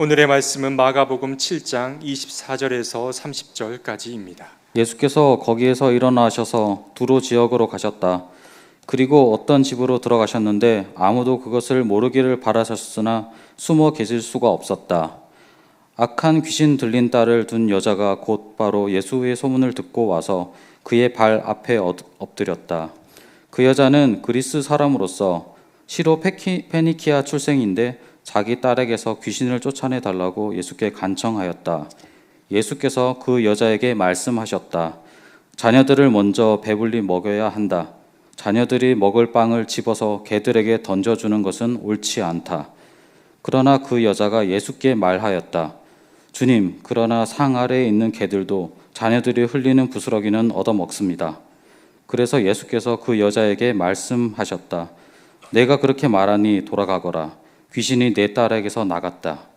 오늘의 말씀은 마가복음 7장 24절에서 30절까지입니다. 예수께서 거기에서 일어나셔서 두로 지역으로 가셨다. 그리고 어떤 집으로 들어가셨는데 아무도 그것을 모르기를 바라셨으나 숨어 계실 수가 없었다. 악한 귀신 들린 딸을 둔 여자가 곧바로 예수의 소문을 듣고 와서 그의 발 앞에 엎드렸다. 그 여자는 그리스 사람으로서 시로 페니키아 출생인데 자기 딸에게서 귀신을 쫓아내 달라고 예수께 간청하였다. 예수께서 그 여자에게 말씀하셨다. 자녀들을 먼저 배불리 먹여야 한다. 자녀들이 먹을 빵을 집어서 개들에게 던져주는 것은 옳지 않다. 그러나 그 여자가 예수께 말하였다. 주님, 그러나 상 아래에 있는 개들도 자녀들이 흘리는 부스러기는 얻어먹습니다. 그래서 예수께서 그 여자에게 말씀하셨다. 내가 그렇게 말하니 돌아가거라. 귀신이 내 딸에게서 나갔다.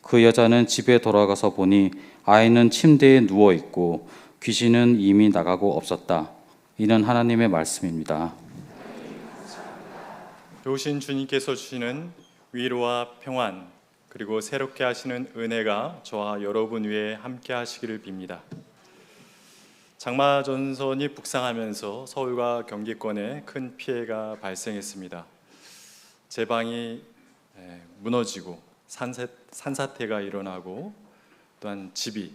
그 여자는 집에 돌아가서 보니 아이는 침대에 누워 있고 귀신은 이미 나가고 없었다. 이는 하나님의 말씀입니다. 좋으신 주님께서 주시는 위로와 평안, 그리고 새롭게 하시는 은혜가 저와 여러분 위에 함께 하시기를 빕니다. 장마 전선이 북상하면서 서울과 경기권에 큰 피해가 발생했습니다. 제방이 무너지고 산사태가 일어나고 또한 집이,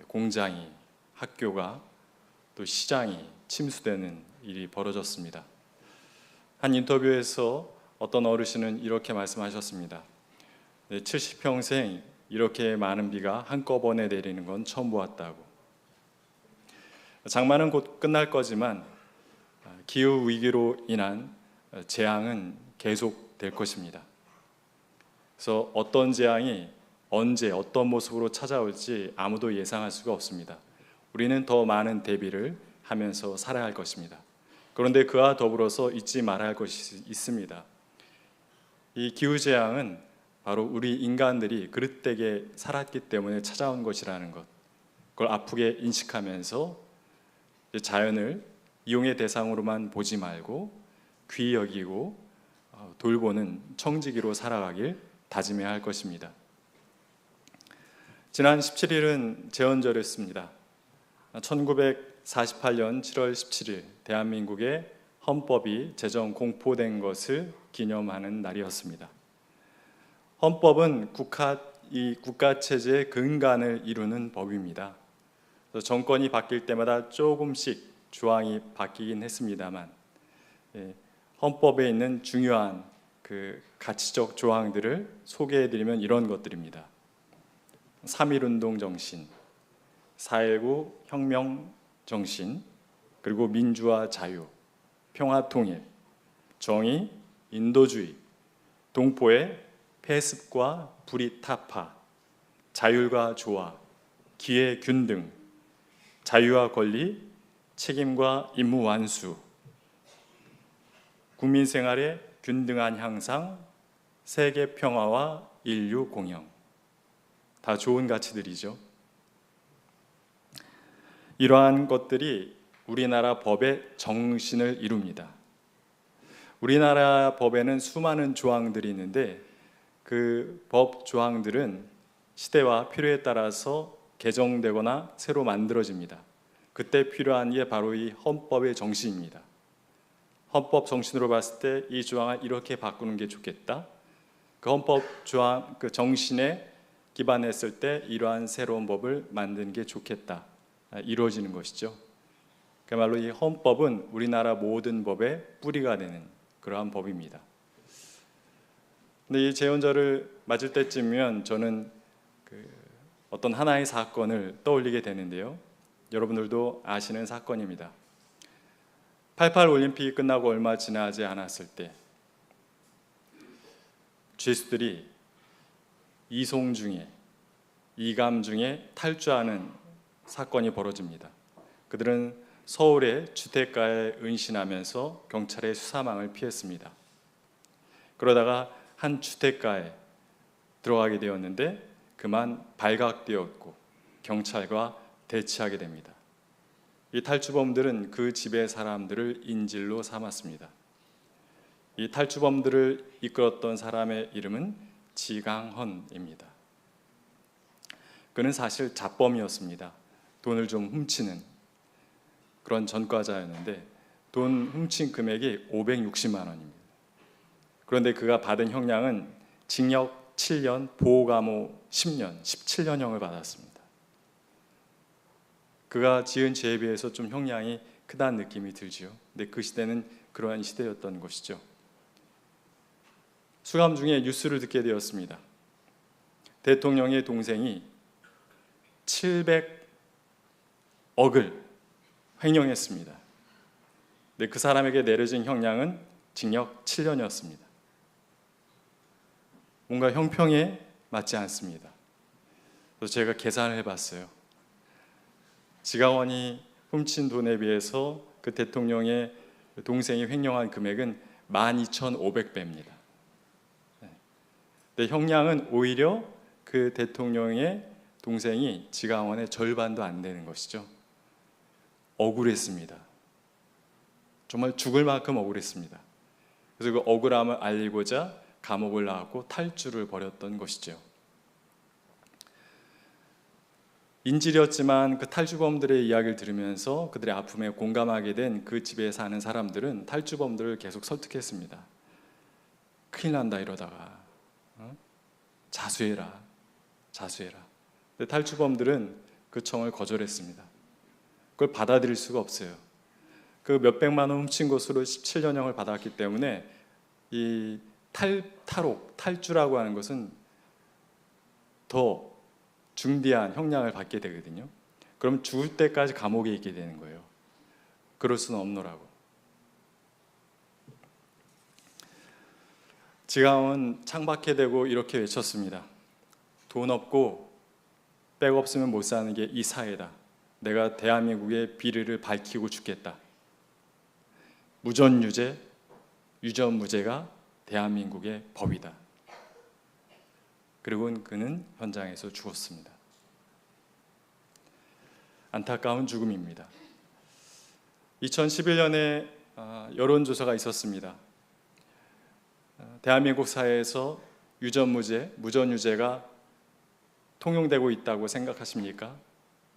공장이, 학교가, 또 시장이 침수되는 일이 벌어졌습니다. 한 인터뷰에서 어떤 어르신은 이렇게 말씀하셨습니다. 70평생 이렇게 많은 비가 한꺼번에 내리는 건 처음 보았다고. 장마는 곧 끝날 거지만 기후 위기로 인한 재앙은 계속될 것입니다. 그래서 어떤 재앙이 언제 어떤 모습으로 찾아올지 아무도 예상할 수가 없습니다. 우리는 더 많은 대비를 하면서 살아야 할 것입니다. 그런데 그와 더불어서 잊지 말아야 할 것이 있습니다. 이 기후재앙은 바로 우리 인간들이 그릇되게 살았기 때문에 찾아온 것이라는 것, 그걸 아프게 인식하면서 자연을 이용의 대상으로만 보지 말고 귀히 여기고 돌보는 청지기로 살아가길 다짐해야 할 것입니다. 지난 17일은 제헌절이었습니다. 1948년 7월 17일 대한민국의 헌법이 제정 공포된 것을 기념하는 날이었습니다. 헌법은 국가 체제의 근간을 이루는 법입니다. 정권이 바뀔 때마다 조금씩 조항이 바뀌긴 했습니다만 헌법에 있는 중요한 그 가치적 조항들을 소개해드리면 이런 것들입니다. 3.1운동 정신, 4.19 혁명 정신, 그리고 민주화 자유, 평화 통일, 정의, 인도주의, 동포의 폐습과 불의 타파, 자율과 조화, 기회 균등, 자유와 권리, 책임과 임무 완수, 국민 생활의 균등한 향상, 세계 평화와 인류 공영. 다 좋은 가치들이죠. 이러한 것들이 우리나라 법의 정신을 이룹니다. 우리나라 법에는 수많은 조항들이 있는데 그 법 조항들은 시대와 필요에 따라서 개정되거나 새로 만들어집니다. 그때 필요한 게 바로 이 헌법의 정신입니다. 헌법 정신으로 봤을 때 이 조항을 이렇게 바꾸는 게 좋겠다. 그 헌법 조항, 그 정신에 기반했을 때 이러한 새로운 법을 만드는 게 좋겠다. 이루어지는 것이죠. 그야말로 이 헌법은 우리나라 모든 법의 뿌리가 되는 그러한 법입니다. 근데 이 제헌절을 맞을 때쯤이면 저는 어떤 하나의 사건을 떠올리게 되는데요. 여러분들도 아시는 사건입니다. 88 올림픽이 끝나고 얼마 지나지 않았을 때 죄수들이 이송 중에, 이감 중에 탈주하는 사건이 벌어집니다. 그들은 서울의 주택가에 은신하면서 경찰의 수사망을 피했습니다. 그러다가 한 주택가에 들어가게 되었는데 그만 발각되었고 경찰과 대치하게 됩니다. 이 탈주범들은 그 집의 사람들을 인질로 삼았습니다. 이 탈주범들을 이끌었던 사람의 이름은 지강헌입니다. 그는 사실 잡범이었습니다. 돈을 좀 훔치는 그런 전과자였는데 돈 훔친 금액이 560만 원입니다. 그런데 그가 받은 형량은 징역 7년, 보호감호 10년, 17년형을 받았습니다. 그가 지은 죄에 비해서 좀 형량이 크다는 느낌이 들지요. 근데 그 시대는 그러한 시대였던 것이죠. 수감 중에 뉴스를 듣게 되었습니다. 대통령의 동생이 700억을 횡령했습니다. 근데 그 사람에게 내려진 형량은 징역 7년이었습니다. 뭔가 형평에 맞지 않습니다. 그래서 제가 계산을 해봤어요. 지가원이 훔친 돈에 비해서 그 대통령의 동생이 횡령한 금액은 12,500배입니다. 근데 형량은 오히려 그 대통령의 동생이 지가원의 절반도 안 되는 것이죠. 억울했습니다. 정말 죽을 만큼 억울했습니다. 그래서 그 억울함을 알리고자 감옥을 나왔고 탈주를 벌였던 것이죠. 인질이었지만 그 탈주범들의 이야기를 들으면서 그들의 아픔에 공감하게 된 그 집에 사는 사람들은 탈주범들을 계속 설득했습니다. 큰일 난다 이러다가 자수해라. 근데 탈주범들은 그 청을 거절했습니다. 그걸 받아들일 수가 없어요. 그 몇백만 원 훔친 것으로 17년형을 받았기 때문에 이 탈주라고 하는 것은 더 중대한 형량을 받게 되거든요. 그럼 죽을 때까지 감옥에 있게 되는 거예요. 그럴 수는 없노라고. 지가원은 창밖에 대고 이렇게 외쳤습니다. 돈 없고 백 없으면 못 사는 게 이 사회다. 내가 대한민국의 비리를 밝히고 죽겠다. 무전유죄, 유전무죄가 대한민국의 법이다. 그리고 그는 현장에서 죽었습니다. 안타까운 죽음입니다. 2011년에 여론조사가 있었습니다. 대한민국 사회에서 유전무죄, 무전유죄가 통용되고 있다고 생각하십니까?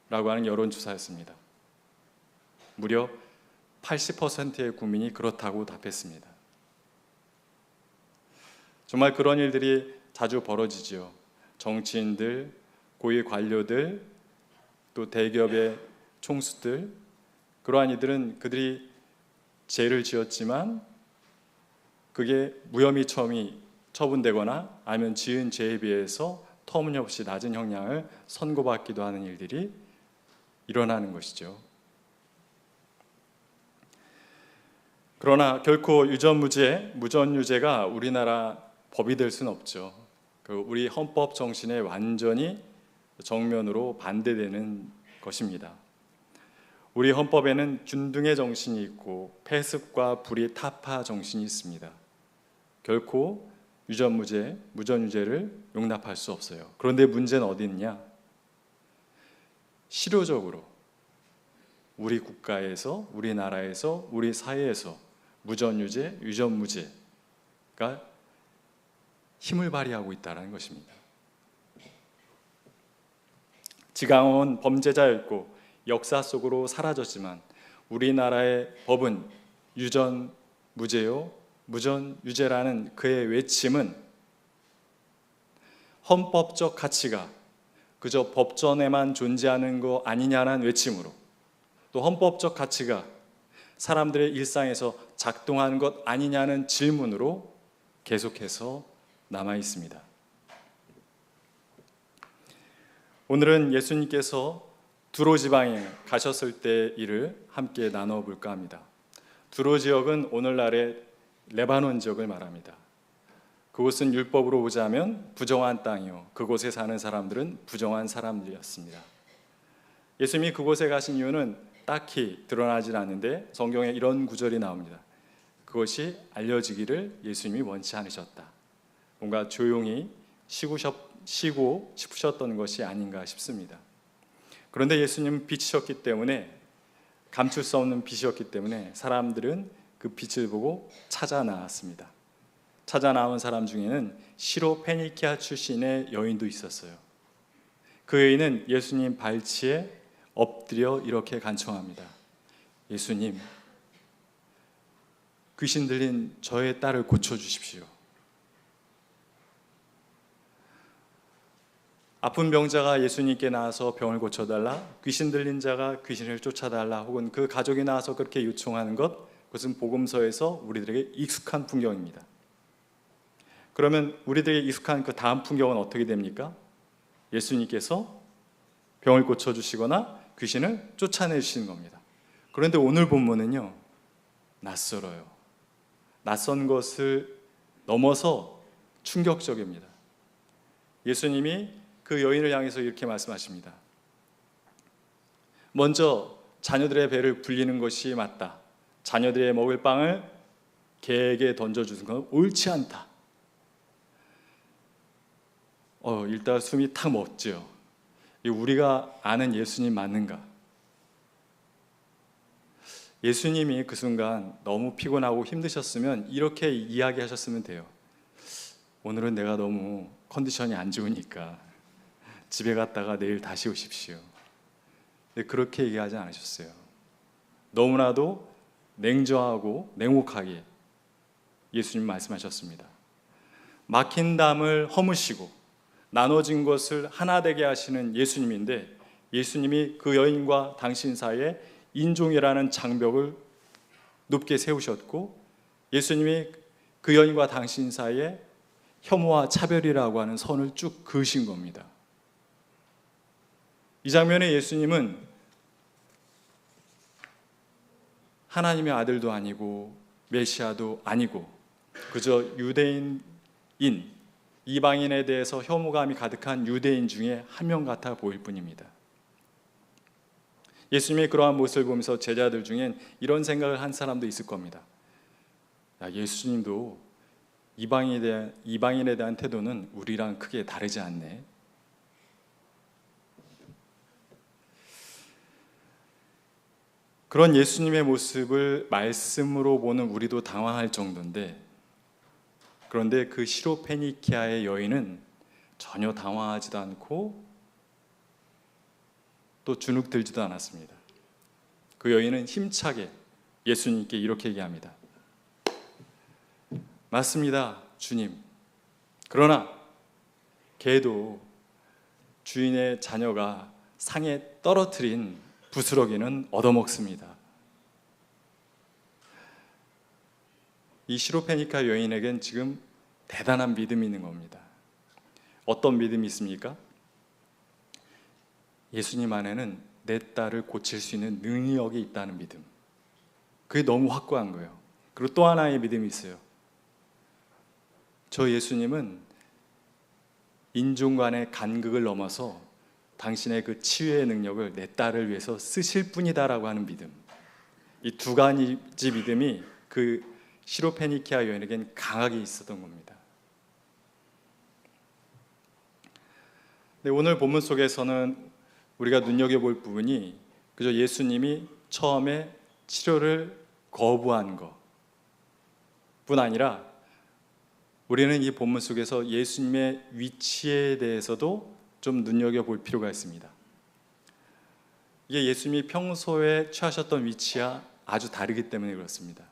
라고 하는 여론조사였습니다. 무려 80%의 국민이 그렇다고 답했습니다. 정말 그런 일들이 자주 벌어지죠. 정치인들, 고위 관료들, 또 대기업의 총수들, 그러한 이들은 그들이 죄를 지었지만 그게 무혐의 처분되거나 아니면 지은 죄에 비해서 터무니없이 낮은 형량을 선고받기도 하는 일들이 일어나는 것이죠. 그러나 결코 유전무죄, 무전유죄가 우리나라 법이 될 수는 없죠. 우리 헌법 정신에 완전히 정면으로 반대되는 것입니다. 우리 헌법에는 균등의 정신이 있고 폐습과 불의 타파 정신이 있습니다. 결코 유전무죄, 무전유죄를 용납할 수 없어요. 그런데 문제는 어디 있냐? 실효적으로 우리 국가에서, 우리나라에서, 우리 사회에서 무전유죄, 유전무죄가 힘을 발휘하고 있다는 것입니다. 지강은 범죄자였고 역사 속으로 사라졌지만 우리나라의 법은 유전무죄요, 무전유죄라는 그의 외침은 헌법적 가치가 그저 법전에만 존재하는 거 아니냐는 외침으로, 또 헌법적 가치가 사람들의 일상에서 작동하는 것 아니냐는 질문으로 계속해서 남아 있습니다. 오늘은 예수님께서 두로 지방에 가셨을 때 일을 함께 나눠 볼까 합니다. 두로 지역은 오늘날의 레바논 지역을 말합니다. 그곳은 율법으로 보자면 부정한 땅이요, 그곳에 사는 사람들은 부정한 사람들이었습니다. 예수님이 그곳에 가신 이유는 딱히 드러나질 않는데 성경에 이런 구절이 나옵니다. 그것이 알려지기를 예수님이 원치 않으셨다. 뭔가 조용히 쉬고 싶으셨던 것이 아닌가 싶습니다. 그런데 예수님은 빛이셨기 때문에, 감출 수 없는 빛이었기 때문에 사람들은 그 빛을 보고 찾아 나왔습니다. 찾아 나온 사람 중에는 시로 페니키아 출신의 여인도 있었어요. 그 여인은 예수님 발치에 엎드려 이렇게 간청합니다. 예수님, 귀신 들린 저의 딸을 고쳐주십시오. 아픈 병자가 예수님께 나와서 병을 고쳐달라, 귀신 들린 자가 귀신을 쫓아달라, 혹은 그 가족이 나와서 그렇게 요청하는 것, 그것은 복음서에서 우리들에게 익숙한 풍경입니다. 그러면 우리들에게 익숙한 그 다음 풍경은 어떻게 됩니까? 예수님께서 병을 고쳐주시거나 귀신을 쫓아내주시는 겁니다. 그런데 오늘 본문은요, 낯설어요. 낯선 것을 넘어서 충격적입니다. 예수님이 그 여인을 향해서 이렇게 말씀하십니다. 먼저 자녀들의 배를 불리는 것이 맞다. 자녀들의 먹을 빵을 개에게 던져주는 건 옳지 않다. 일단 숨이 탁 멎죠. 우리가 아는 예수님 맞는가? 예수님이 그 순간 너무 피곤하고 힘드셨으면 이렇게 이야기하셨으면 돼요. 오늘은 내가 너무 컨디션이 안 좋으니까 집에 갔다가 내일 다시 오십시오. 근데 그렇게 얘기하지 않으셨어요. 너무나도 냉정하고 냉혹하게 예수님 말씀하셨습니다. 막힌 담을 허무시고 나눠진 것을 하나 되게 하시는 예수님인데, 예수님이 그 여인과 당신 사이에 인종이라는 장벽을 높게 세우셨고, 예수님이 그 여인과 당신 사이에 혐오와 차별이라고 하는 선을 쭉 그으신 겁니다. 이 장면에 예수님은 하나님의 아들도 아니고 메시아도 아니고 그저 유대인인, 이방인에 대해서 혐오감이 가득한 유대인 중에 한 명 같아 보일 뿐입니다. 예수님의 그러한 모습을 보면서 제자들 중엔 이런 생각을 한 사람도 있을 겁니다. 예수님도 이방인에 대한 태도는 우리랑 크게 다르지 않네. 그런 예수님의 모습을 말씀으로 보는 우리도 당황할 정도인데, 그런데 그 시로페니키아의 여인은 전혀 당황하지도 않고 또 주눅 들지도 않았습니다. 그 여인은 힘차게 예수님께 이렇게 얘기합니다. 맞습니다, 주님. 그러나 개도 주인의 자녀가 상에 떨어뜨린 부스러기는 얻어먹습니다. 이 시로페니카 여인에겐 지금 대단한 믿음이 있는 겁니다. 어떤 믿음이 있습니까? 예수님 안에는 내 딸을 고칠 수 있는 능력이 있다는 믿음. 그게 너무 확고한 거예요. 그리고 또 하나의 믿음이 있어요. 저 예수님은 인종 간의 간극을 넘어서 당신의 그 치유의 능력을 내 딸을 위해서 쓰실 뿐이다라고 하는 믿음. 이 두 가지 믿음이 그 시로페니키아 여인에겐 강하게 있었던 겁니다. 근데 오늘 본문 속에서는 우리가 눈여겨볼 부분이 그저 예수님이 처음에 치료를 거부한 것뿐 아니라, 우리는 이 본문 속에서 예수님의 위치에 대해서도 좀 눈여겨볼 필요가 있습니다. 이게 예수님이 평소에 취하셨던 위치와 아주 다르기 때문에 그렇습니다.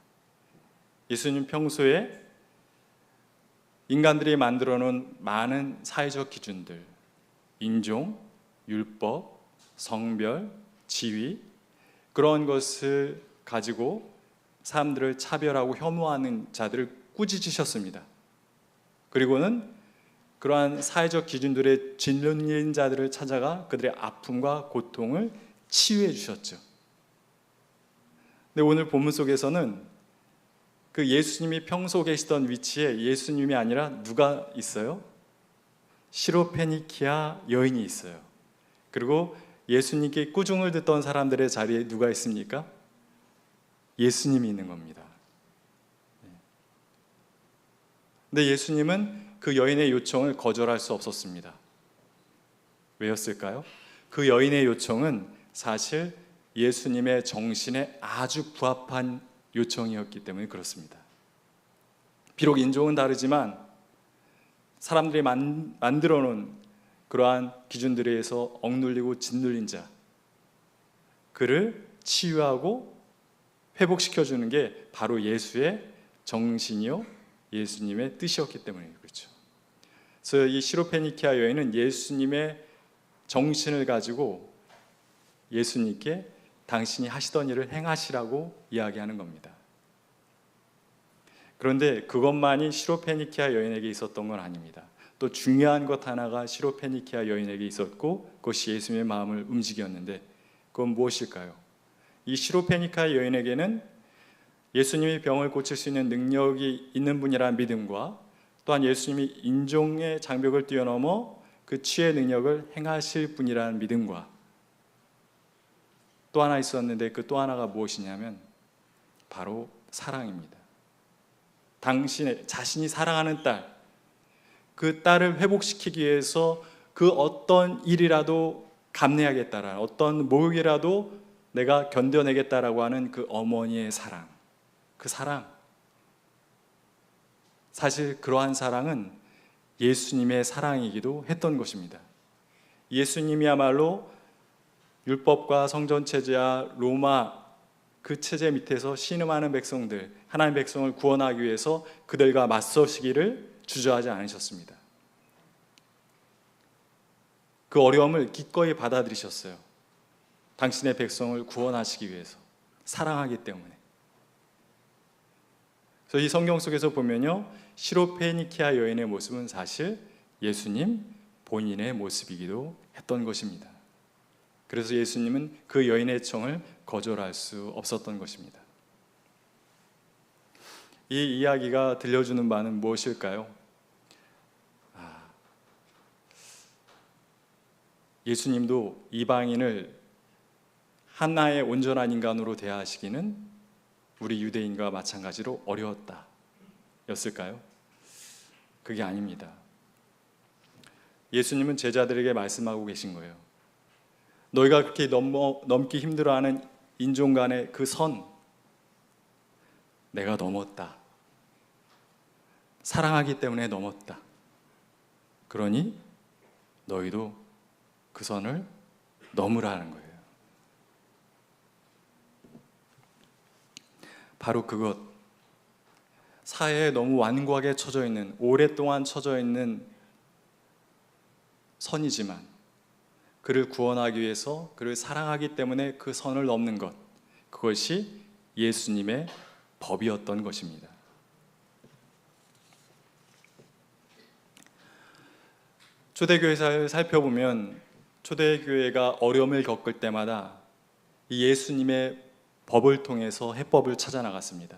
예수님 평소에 인간들이 만들어 놓은 많은 사회적 기준들, 인종, 율법, 성별, 지위, 그런 것을 가지고 사람들을 차별하고 혐오하는 자들을 꾸짖으셨습니다. 그리고는 그러한 사회적 기준들의 질문인 자들을 찾아가 그들의 아픔과 고통을 치유해 주셨죠. 근데 오늘 본문 속에서는 그 예수님이 평소 계시던 위치에 예수님이 아니라 누가 있어요? 시로페니키아 여인이 있어요. 그리고 예수님께 꾸중을 듣던 사람들의 자리에 누가 있습니까? 예수님이 있는 겁니다. 근데 예수님은 그 여인의 요청을 거절할 수 없었습니다. 왜였을까요? 그 여인의 요청은 사실 예수님의 정신에 아주 부합한 요청이었기 때문에 그렇습니다. 비록 인종은 다르지만 사람들이 만들어 놓은 그러한 기준들에 의해서 억눌리고 짓눌린 자, 그를 치유하고 회복시켜주는 게 바로 예수의 정신이요 예수님의 뜻이었기 때문에 그렇죠. 그래서 이 시로페니키아 여인은 예수님의 정신을 가지고 예수님께 당신이 하시던 일을 행하시라고 이야기하는 겁니다. 그런데 그것만이 시로페니키아 여인에게 있었던 건 아닙니다. 또 중요한 것 하나가 시로페니키아 여인에게 있었고 그것이 예수님의 마음을 움직였는데 그건 무엇일까요? 이 시로페니키아 여인에게는 예수님이 병을 고칠 수 있는 능력이 있는 분이라는 믿음과 또한 예수님이 인종의 장벽을 뛰어넘어 그 치유의 능력을 행하실 분이라는 믿음과 또 하나 있었는데 그 또 하나가 무엇이냐면 바로 사랑입니다. 당신의 자신이 사랑하는 딸, 그 딸을 회복시키기 위해서 그 어떤 일이라도 감내하겠다라는 어떤 모욕이라도 내가 견뎌내겠다라고 하는 그 어머니의 사랑, 그 사랑, 사실 그러한 사랑은 예수님의 사랑이기도 했던 것입니다. 예수님이야말로 율법과 성전 체제와 로마 그 체제 밑에서 신음하는 백성들, 하나님의 백성을 구원하기 위해서 그들과 맞서시기를 주저하지 않으셨습니다. 그 어려움을 기꺼이 받아들이셨어요. 당신의 백성을 구원하시기 위해서, 사랑하기 때문에. 그래서 이 성경 속에서 보면요, 시로페니키아 여인의 모습은 사실 예수님 본인의 모습이기도 했던 것입니다. 그래서 예수님은 그 여인의 청을 거절할 수 없었던 것입니다. 이 이야기가 들려주는 바는 무엇일까요? 예수님도 이방인을 하나의 온전한 인간으로 대하시기는 우리 유대인과 마찬가지로 어려웠다 였을까요? 그게 아닙니다. 예수님은 제자들에게 말씀하고 계신 거예요. 너희가 그렇게 넘기 힘들어하는 인종 간의 그 선, 내가 넘었다. 사랑하기 때문에 넘었다. 그러니 너희도 그 선을 넘으라는 거예요. 바로 그것, 사회에 너무 완고하게 쳐져 있는, 오랫동안 쳐져 있는 선이지만 그를 구원하기 위해서 그를 사랑하기 때문에 그 선을 넘는 것, 그것이 예수님의 법이었던 것입니다. 초대교회사를 살펴보면 초대교회가 어려움을 겪을 때마다 이 예수님의 법을 통해서 해법을 찾아 나갔습니다.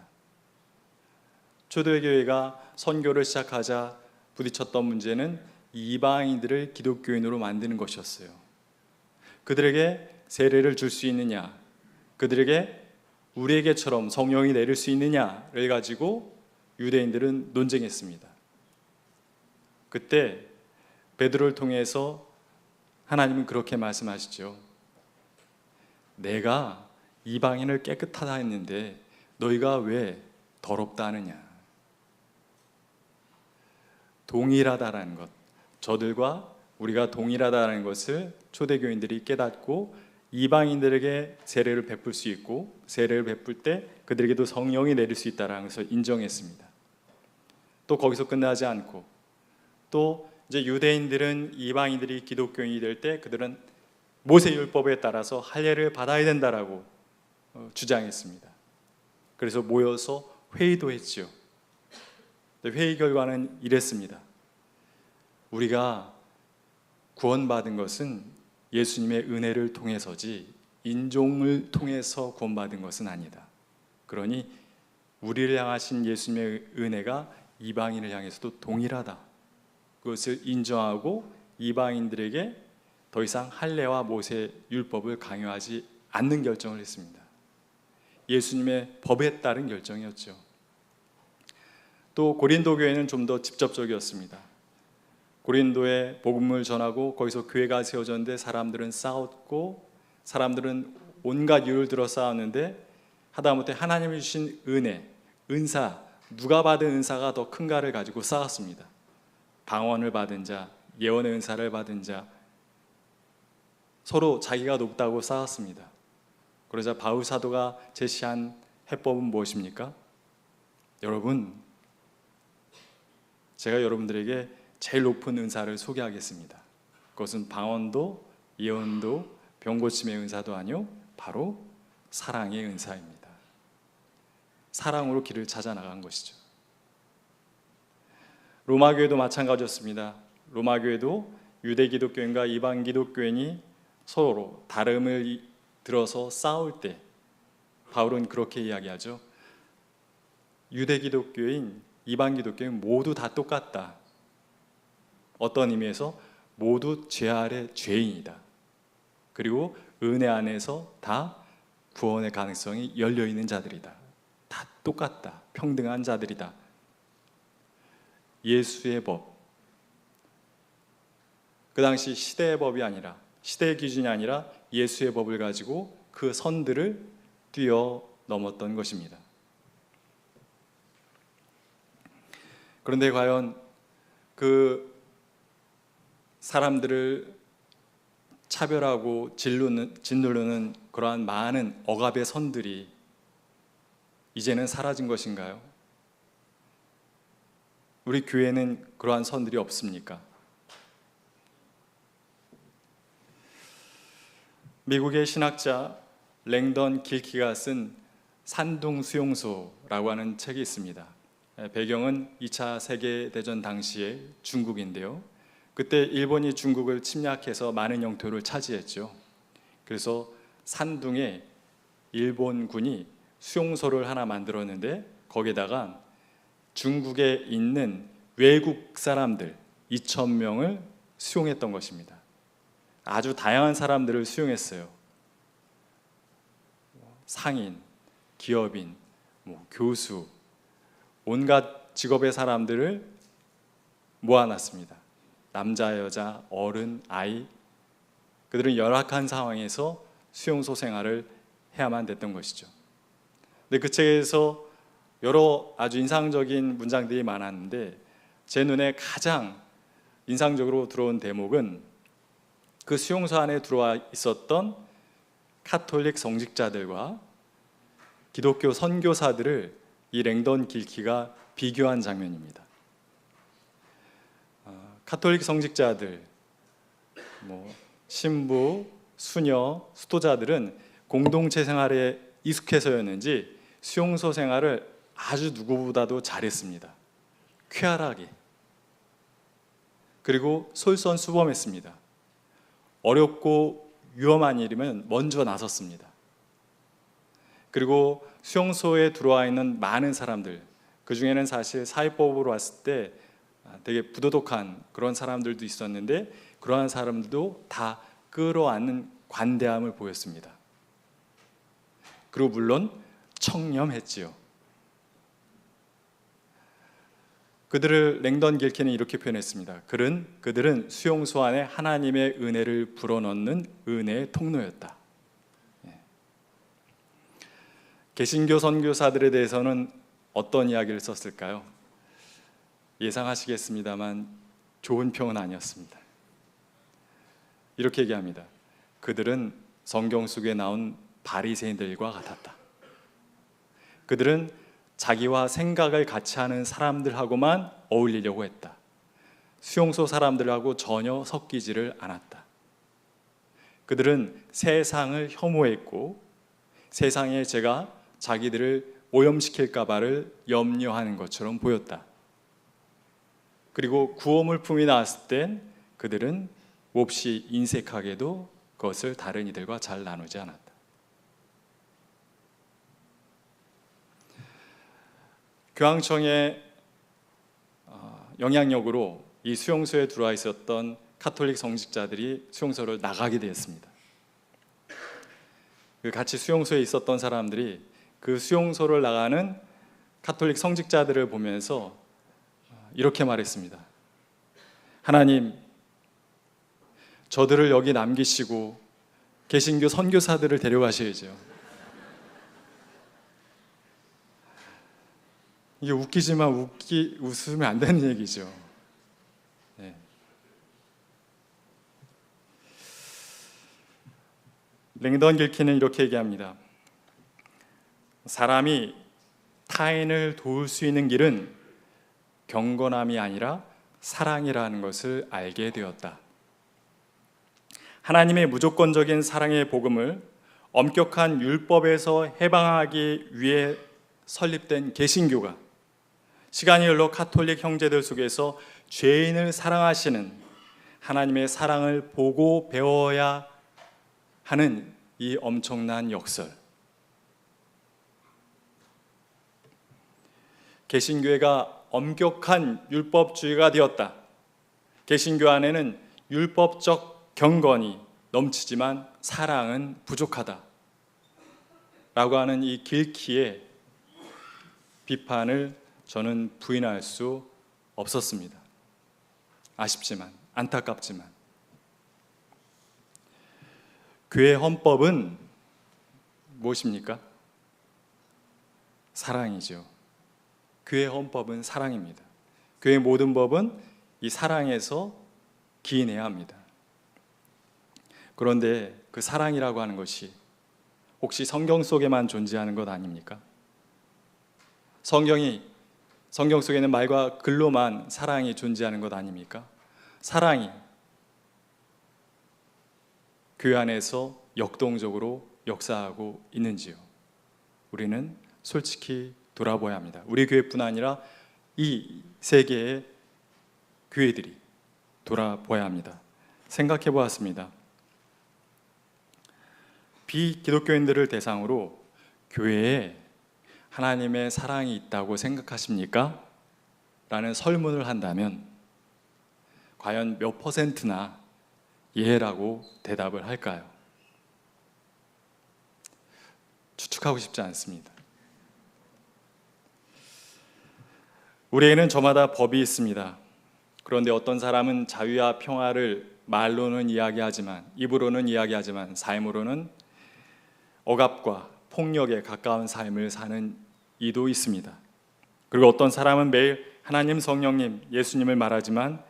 초대교회가 선교를 시작하자 부딪혔던 문제는 이방인들을 기독교인으로 만드는 것이었어요. 그들에게 세례를 줄 수 있느냐, 그들에게 우리에게처럼 성령이 내릴 수 있느냐를 가지고 유대인들은 논쟁했습니다. 그때 베드로를 통해서 하나님은 그렇게 말씀하시죠. 내가 이방인을 깨끗하다 했는데 너희가 왜 더럽다 하느냐. 동일하다라는 것, 저들과 우리가 동일하다는 것을 초대교인들이 깨닫고 이방인들에게 세례를 베풀 수 있고 세례를 베풀 때 그들에게도 성령이 내릴 수 있다는 것을 인정했습니다. 또 거기서 끝나지 않고 또 이제 유대인들은 이방인들이 기독교인이 될 때 그들은 모세율법에 따라서 할례를 받아야 된다라고 주장했습니다. 그래서 모여서 회의도 했죠. 회의 결과는 이랬습니다. 우리가 구원받은 것은 예수님의 은혜를 통해서지 인종을 통해서 구원받은 것은 아니다. 그러니 우리를 향하신 예수님의 은혜가 이방인을 향해서도 동일하다. 그것을 인정하고 이방인들에게 더 이상 할례와 모세 율법을 강요하지 않는 결정을 했습니다. 예수님의 법에 따른 결정이었죠. 또 고린도 교회는 좀 더 직접적이었습니다. 고린도에 복음을 전하고 거기서 교회가 세워졌는데 사람들은 싸웠고 사람들은 온갖 이유를 들어 싸웠는데 하다못해 하나님이 주신 은혜, 은사, 누가 받은 은사가 더 큰가를 가지고 싸웠습니다. 방언을 받은 자, 예언의 은사를 받은 자, 서로 자기가 높다고 싸웠습니다. 그러자 바울 사도가 제시한 해법은 무엇입니까? 여러분, 제가 여러분들에게 제일 높은 은사를 소개하겠습니다. 그것은 방언도, 예언도, 병고침의 은사도 아니요, 바로 사랑의 은사입니다. 사랑으로 길을 찾아 나간 것이죠. 로마 교회도 마찬가지였습니다. 로마 교회도 유대 기독교인과 이방 기독교인이 서로 다름을 들어서 싸울 때 바울은 그렇게 이야기하죠. 유대 기독교인, 이방 기독교인 모두 다 똑같다. 어떤 의미에서 모두 죄 아래 죄인이다. 그리고 은혜 안에서 다 구원의 가능성이 열려 있는 자들이다. 다 똑같다. 평등한 자들이다. 예수의 법, 그 당시 시대의 법이 아니라, 시대의 기준이 아니라 예수의 법을 가지고 그 선들을 뛰어넘었던 것입니다. 그런데 과연 그 사람들을 차별하고 짓누르는 그러한 많은 억압의 선들이 이제는 사라진 것인가요? 우리 교회는 그러한 선들이 없습니까? 미국의 신학자 랭던 길키가 쓴 산둥 수용소라고 하는 책이 있습니다. 배경은 2차 세계대전 당시의 중국인데요. 그때 일본이 중국을 침략해서 많은 영토를 차지했죠. 그래서 산둥에 일본군이 수용소를 하나 만들었는데 거기다가 중국에 있는 외국 사람들 2,000명을 수용했던 것입니다. 아주 다양한 사람들을 수용했어요. 상인, 기업인, 교수, 온갖 직업의 사람들을 모아놨습니다. 남자, 여자, 어른, 아이, 그들은 열악한 상황에서 수용소 생활을 해야만 됐던 것이죠. 근데 그 책에서 여러 아주 인상적인 문장들이 많았는데 제 눈에 가장 인상적으로 들어온 대목은 그 수용소 안에 들어와 있었던 카톨릭 성직자들과 기독교 선교사들을 이 랭던 길키가 비교한 장면입니다. 카톨릭 성직자들, 신부, 수녀, 수도자들은 공동체 생활에 익숙해서였는지 수용소 생활을 아주 누구보다도 잘했습니다. 쾌활하게. 그리고 솔선수범했습니다. 어렵고 위험한 일이면 먼저 나섰습니다. 그리고 수용소에 들어와 있는 많은 사람들, 그 중에는 사실 사회법으로 봤을 때 되게 부도덕한 그런 사람들도 있었는데 그러한 사람들도 다 끌어안는 관대함을 보였습니다. 그리고 물론 청렴했지요. 그들을 랭던 길키는 이렇게 표현했습니다. 그들은 수용소 안에 하나님의 은혜를 불어넣는 은혜의 통로였다. 개신교 선교사들에 대해서는 어떤 이야기를 썼을까요? 예상하시겠습니다만 좋은 평은 아니었습니다. 이렇게 얘기합니다. 그들은 성경 속에 나온 바리새인들과 같았다. 그들은 자기와 생각을 같이 하는 사람들하고만 어울리려고 했다. 수용소 사람들하고 전혀 섞이지를 않았다. 그들은 세상을 혐오했고 세상의 죄가 자기들을 오염시킬까 봐를 염려하는 것처럼 보였다. 그리고 구원물품이 나왔을 땐 그들은 몹시 인색하게도 그것을 다른 이들과 잘 나누지 않았다. 교황청의 영향력으로 이 수용소에 들어와 있었던 카톨릭 성직자들이 수용소를 나가게 되었습니다. 같이 수용소에 있었던 사람들이 그 수용소를 나가는 카톨릭 성직자들을 보면서 이렇게 말했습니다. 하나님, 저들을 여기 남기시고 개신교 선교사들을 데려가셔야죠. 이게 웃기지만 웃으면 안 되는 얘기죠. 네. 랭던 길키는 이렇게 얘기합니다. 사람이 타인을 도울 수 있는 길은 경건함이 아니라 사랑이라는 것을 알게 되었다. 하나님의 무조건적인 사랑의 복음을 엄격한 율법에서 해방하기 위해 설립된 개신교가 시간이 흘러 카톨릭 형제들 속에서 죄인을 사랑하시는 하나님의 사랑을 보고 배워야 하는 이 엄청난 역설. 개신교회가 엄격한 율법주의가 되었다. 개신교 안에는 율법적 경건이 넘치지만 사랑은 부족하다. 라고 하는 이 길키의 비판을 저는 부인할 수 없었습니다. 아쉽지만, 안타깝지만. 교회 헌법은 무엇입니까? 사랑이죠. 교회 헌법은 사랑입니다. 교회 모든 법은 이 사랑에서 기인해야 합니다. 그런데 그 사랑이라고 하는 것이 혹시 성경 속에만 존재하는 것 아닙니까? 성경 속에는 말과 글로만 사랑이 존재하는 것 아닙니까? 사랑이 교회 안에서 역동적으로 역사하고 있는지요? 우리는 솔직히 돌아봐야 합니다. 우리 교회뿐 아니라 이 세계의 교회들이 돌아봐야 합니다. 생각해 보았습니다. 비기독교인들을 대상으로 교회에 하나님의 사랑이 있다고 생각하십니까? 라는 설문을 한다면 과연 몇 %나 예라고 대답을 할까요? 추측하고 싶지 않습니다. 우리에게는 저마다 법이 있습니다. 그런데 어떤 사람은 자유와 평화를 말로는 이야기하지만, 입으로는 이야기하지만 삶으로는 억압과 폭력에 가까운 삶을 사는 이도 있습니다. 그리고 어떤 사람은 매일 하나님, 성령님, 예수님을 말하지만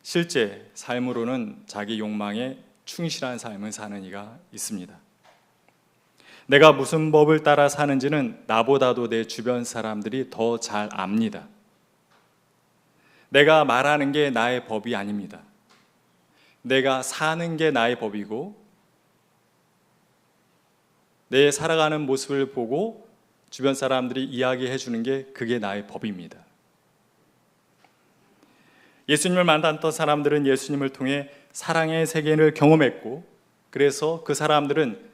실제 삶으로는 자기 욕망에 충실한 삶을 사는 이가 있습니다. 내가 무슨 법을 따라 사는지는 나보다도 내 주변 사람들이 더 잘 압니다. 내가 말하는 게 나의 법이 아닙니다. 내가 사는 게 나의 법이고 내 살아가는 모습을 보고 주변 사람들이 이야기해 주는 게 그게 나의 법입니다. 예수님을 만났던 사람들은 예수님을 통해 사랑의 세계를 경험했고, 그래서 그 사람들은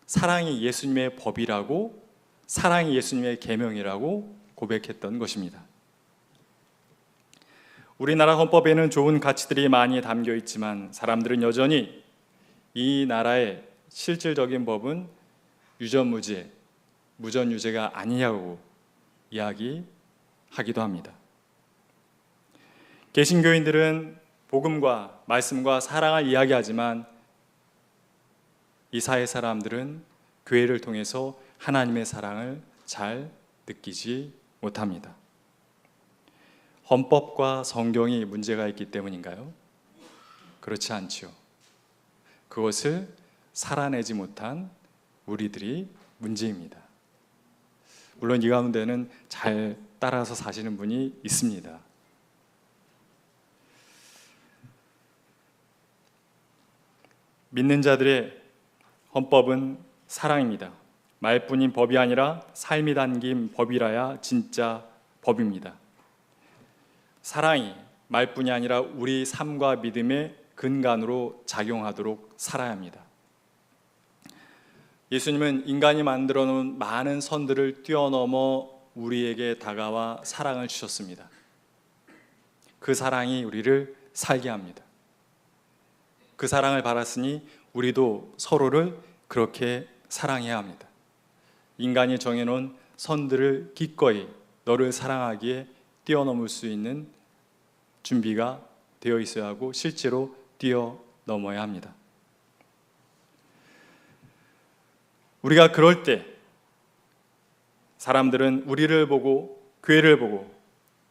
사랑이 예수님의 법이라고, 사랑이 예수님의 계명이라고 고백했던 것입니다. 우리나라 헌법에는 좋은 가치들이 많이 담겨 있지만 사람들은 여전히 이 나라의 실질적인 법은 유전무죄, 무전유죄가 아니냐고 이야기하기도 합니다. 개신교인들은 복음과 말씀과 사랑을 이야기하지만 이 사회 사람들은 교회를 통해서 하나님의 사랑을 잘 느끼지 못합니다. 헌법과 성경이 문제가 있기 때문인가요? 그렇지 않죠. 그것을 살아내지 못한 우리들이 문제입니다. 물론 이 가운데는 잘 따라서 사시는 분이 있습니다. 믿는 자들의 헌법은 사랑입니다. 말뿐인 법이 아니라 삶이 담긴 법이라야 진짜 법입니다. 사랑이 말뿐이 아니라 우리 삶과 믿음의 근간으로 작용하도록 살아야 합니다. 예수님은 인간이 만들어 놓은 많은 선들을 뛰어넘어 우리에게 다가와 사랑을 주셨습니다. 그 사랑이 우리를 살게 합니다. 그 사랑을 받았으니 우리도 서로를 그렇게 사랑해야 합니다. 인간이 정해놓은 선들을 기꺼이 너를 사랑하기에 뛰어넘을 수 있는 준비가 되어 있어야 하고 실제로 뛰어넘어야 합니다. 우리가 그럴 때 사람들은 우리를 보고 교회를 보고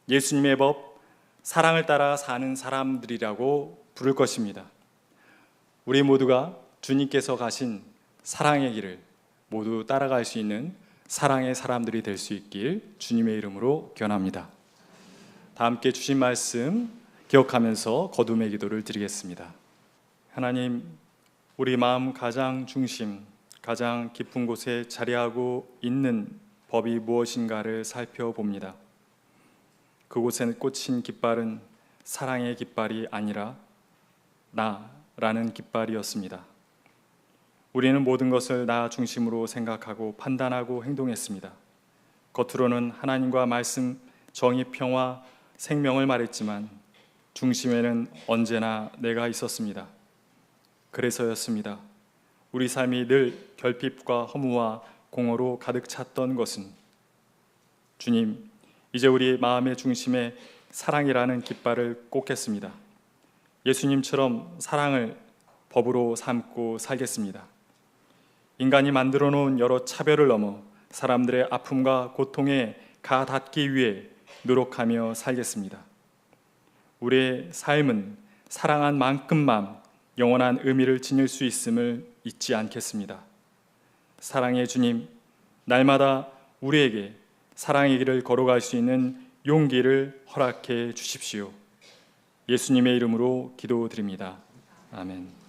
예수님의 법, 사랑을 따라 사는 사람들이라고 부를 것입니다. 우리 모두가 주님께서 가신 사랑의 길을 모두 따라갈 수 있는 사랑의 사람들이 될 수 있길 주님의 이름으로 기원합니다. 다 함께 주신 말씀 기억하면서 거듭의 기도를 드리겠습니다. 하나님, 우리 마음 가장 중심, 가장 깊은 곳에 자리하고 있는 법이 무엇인가를 살펴봅니다. 그곳에 꽂힌 깃발은 사랑의 깃발이 아니라 나라는 깃발이었습니다. 우리는 모든 것을 나 중심으로 생각하고 판단하고 행동했습니다. 겉으로는 하나님과 말씀, 정의, 평화, 생명을 말했지만 중심에는 언제나 내가 있었습니다. 그래서였습니다. 우리 삶이 늘 결핍과 허무와 공허로 가득 찼던 것은 주님, 이제 우리 마음의 중심에 사랑이라는 깃발을 꽂겠습니다. 예수님처럼 사랑을 법으로 삼고 살겠습니다. 인간이 만들어 놓은 여러 차별을 넘어 사람들의 아픔과 고통에 가닿기 위해 노력하며 살겠습니다. 우리의 삶은 사랑한 만큼만 영원한 의미를 지닐 수 있음을 잊지 않겠습니다. 사랑의 주님, 날마다 우리에게 사랑의 길을 걸어갈 수 있는 용기를 허락해 주십시오. 예수님의 이름으로 기도드립니다. 아멘.